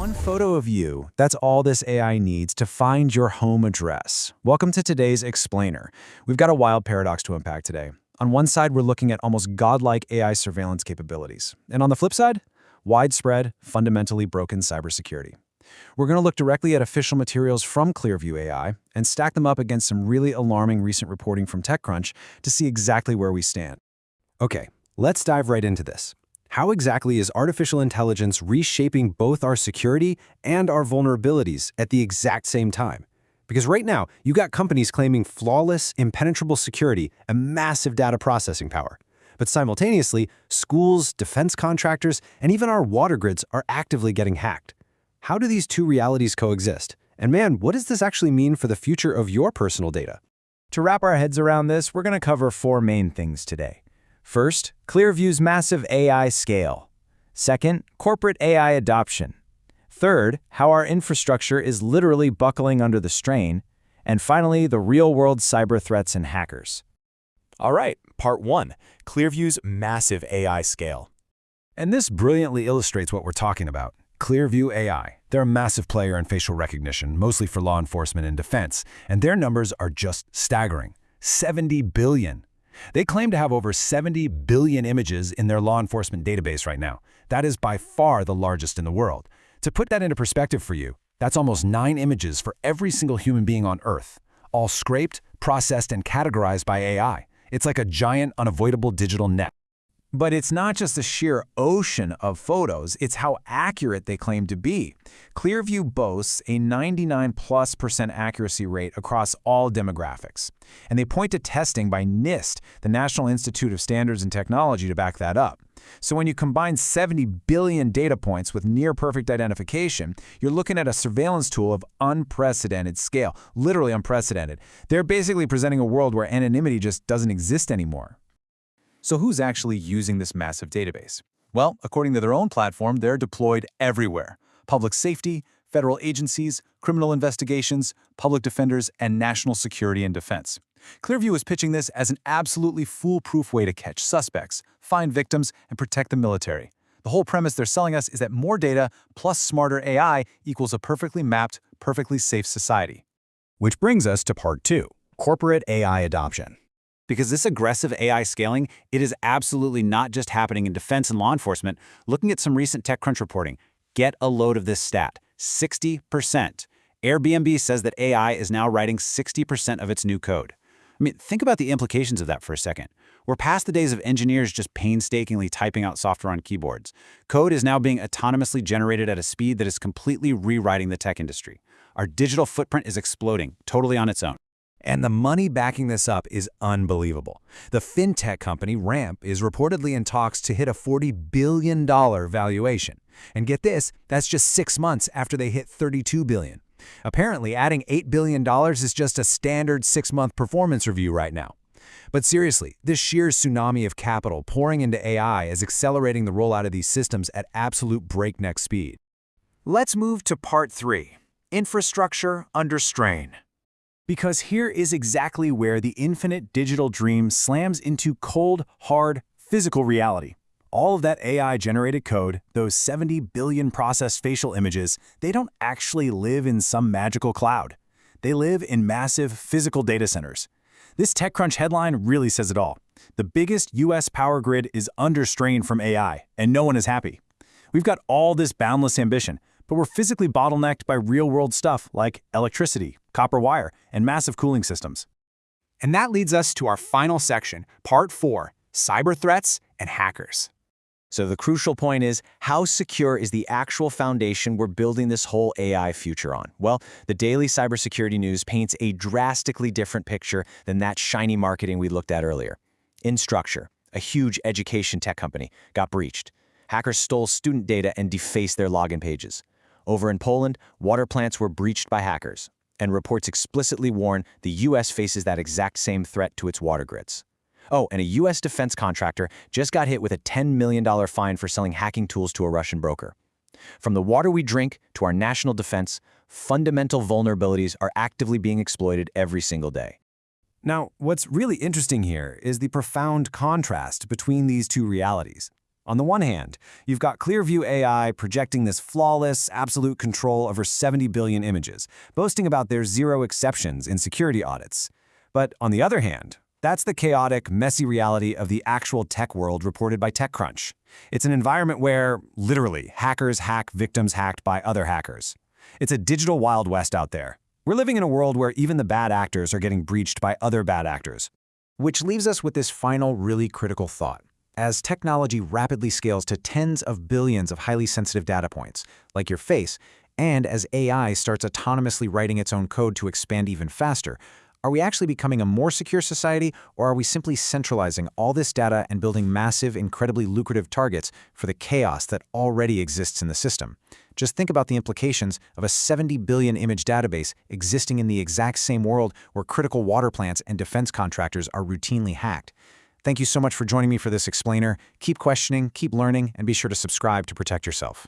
One photo of you, that's all this AI needs to find your home address. Welcome to today's Explainer. We've got a wild paradox to unpack today. On one side, we're looking at almost godlike AI surveillance capabilities. And on the flip side, widespread, fundamentally broken cybersecurity. We're going to look directly at official materials from Clearview AI and stack them up against some really alarming recent reporting from TechCrunch to see exactly where we stand. Okay, let's dive right into this. How exactly is artificial intelligence reshaping both our security and our vulnerabilities at the exact same time? Because right now, you got companies claiming flawless, impenetrable security and massive data processing power. But simultaneously, schools, defense contractors, and even our water grids are actively getting hacked. How do these two realities coexist? And man, what does this actually mean for the future of your personal data? To wrap our heads around this, we're going to cover four main things today. First, Clearview's massive AI scale. Second, corporate AI adoption. Third, how our infrastructure is literally buckling under the strain. And finally, the real-world cyber threats and hackers. All right, part one, Clearview's massive AI scale. And this brilliantly illustrates what we're talking about. Clearview AI. They're a massive player in facial recognition, mostly for law enforcement and defense, and their numbers are just staggering. 70 billion. They claim to have over 70 billion images in their law enforcement database right now. That is by far the largest in the world. To put that into perspective for you, that's almost 9 images for every single human being on Earth, all scraped, processed, and categorized by AI. It's like a giant, unavoidable digital net. But it's not just the sheer ocean of photos, it's how accurate they claim to be. Clearview boasts a 99+% accuracy rate across all demographics. And they point to testing by NIST, the National Institute of Standards and Technology, to back that up. So when you combine 70 billion data points with near-perfect identification, you're looking at a surveillance tool of unprecedented scale, literally unprecedented. They're basically presenting a world where anonymity just doesn't exist anymore. So who's actually using this massive database? Well, according to their own platform, they're deployed everywhere. Public safety, federal agencies, criminal investigations, public defenders, and national security and defense. Clearview is pitching this as an absolutely foolproof way to catch suspects, find victims, and protect the military. The whole premise they're selling us is that more data plus smarter AI equals a perfectly mapped, perfectly safe society. Which brings us to part 2, corporate AI adoption. Because this aggressive AI scaling, it is absolutely not just happening in defense and law enforcement. Looking at some recent TechCrunch reporting, get a load of this stat, 60%. Airbnb says that AI is now writing 60% of its new code. I mean, think about the implications of that for a second. We're past the days of engineers just painstakingly typing out software on keyboards. Code is now being autonomously generated at a speed that is completely rewriting the tech industry. Our digital footprint is exploding, totally on its own. And the money backing this up is unbelievable. The fintech company Ramp is reportedly in talks to hit a $40 billion valuation. And get this, that's just 6 months after they hit $32 billion. Apparently, adding $8 billion is just a standard 6-month performance review right now. But seriously, this sheer tsunami of capital pouring into AI is accelerating the rollout of these systems at absolute breakneck speed. Let's move to part 3, infrastructure under strain. Because here is exactly where the infinite digital dream slams into cold, hard, physical reality. All of that AI-generated code, those 70 billion processed facial images, they don't actually live in some magical cloud. They live in massive physical data centers. This TechCrunch headline really says it all. The biggest US power grid is under strain from AI, and no one is happy. We've got all this boundless ambition, but we're physically bottlenecked by real-world stuff like electricity, copper wire, and massive cooling systems. And that leads us to our final section, part 4, cyber threats and hackers. So the crucial point is, how secure is the actual foundation we're building this whole AI future on? Well, the daily cybersecurity news paints a drastically different picture than that shiny marketing we looked at earlier. Instructure, a huge education tech company, got breached. Hackers stole student data and defaced their login pages. Over in Poland, water plants were breached by hackers, and reports explicitly warn the US faces that exact same threat to its water grids. Oh, and a US defense contractor just got hit with a $10 million fine for selling hacking tools to a Russian broker. From the water we drink to our national defense, fundamental vulnerabilities are actively being exploited every single day. Now, what's really interesting here is the profound contrast between these two realities. On the one hand, you've got Clearview AI projecting this flawless, absolute control over 70 billion images, boasting about their zero exceptions in security audits. But on the other hand, that's the chaotic, messy reality of the actual tech world reported by TechCrunch. It's an environment where, literally, hackers hack victims hacked by other hackers. It's a digital Wild West out there. We're living in a world where even the bad actors are getting breached by other bad actors. Which leaves us with this final, really critical thought. As technology rapidly scales to tens of billions of highly sensitive data points, like your face, and as AI starts autonomously writing its own code to expand even faster, are we actually becoming a more secure society, or are we simply centralizing all this data and building massive, incredibly lucrative targets for the chaos that already exists in the system? Just think about the implications of a 70 billion image database existing in the exact same world where critical water plants and defense contractors are routinely hacked. Thank you so much for joining me for this explainer. Keep questioning, keep learning, and be sure to subscribe to protect yourself.